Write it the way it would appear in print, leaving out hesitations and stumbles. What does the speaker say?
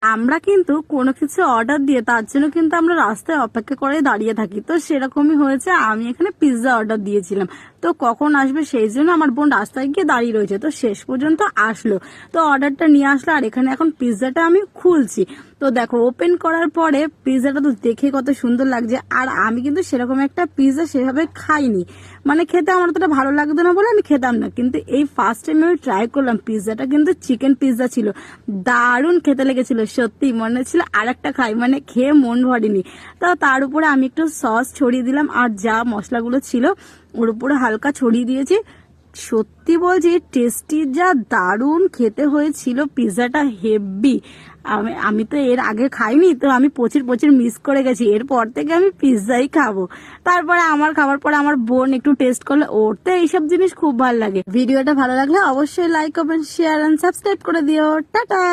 আমরা কিন্তু কোনো কিছু অর্ডার দিয়ে তার জন্য কিন্তু আমরা রাস্তায় অপেক্ষা করে দাঁড়িয়ে থাকি। তো সেরকমই হয়েছে, আমি এখানে পিৎজা অর্ডার দিয়েছিলাম। তো কখন আসবে সেই জন্য আমার বোন রাস্তায় গিয়ে দাঁড়িয়ে রয়েছে। তো শেষ পর্যন্ত আসলো, তো অর্ডারটা নিয়ে আসলো। আর এখানে এখন পিৎজাটা আমি খুলছি। তো দেখো, ওপেন করার পরে পিৎজাটা তো দেখে কত সুন্দর লাগছে। আর আমি কিন্তু সেরকম একটা পিৎজা সেভাবে খাইনি, মানে খেতে আমার অতটা ভালো লাগতো না বলে আমি খেতাম না। কিন্তু এই ফার্স্ট টাইম আমি ট্রাই করলাম। পিৎজাটা কিন্তু চিকেন পিৎজা ছিল, দারুণ খেতে লেগেছিল। সত্যি মনে হচ্ছিল আর একটা খাই, মানে খেয়ে মন ভরেনি। তো তার উপরে আমি একটু সস ছড়িয়ে দিলাম, আর যা মশলাগুলো ছিল ওর উপরে হালকা ছড়িয়ে দিয়েছি। সত্যি বলছি, টেস্টি যা দারুণ খেতে হয়েছিল, পিৎজাটা হেভি। আমি তো এর আগে খাইনি, তো আমি প্রচুর প্রচুর মিস করে গেছি। এরপর থেকে আমি পিৎজাই খাবো। তারপরে আমার খাবার পরে আমার বোন একটু টেস্ট করলে, ওর তো এইসব জিনিস খুব ভালো লাগে। ভিডিওটা ভালো লাগলে অবশ্যই like comment share and subscribe করে দিও। টাটা।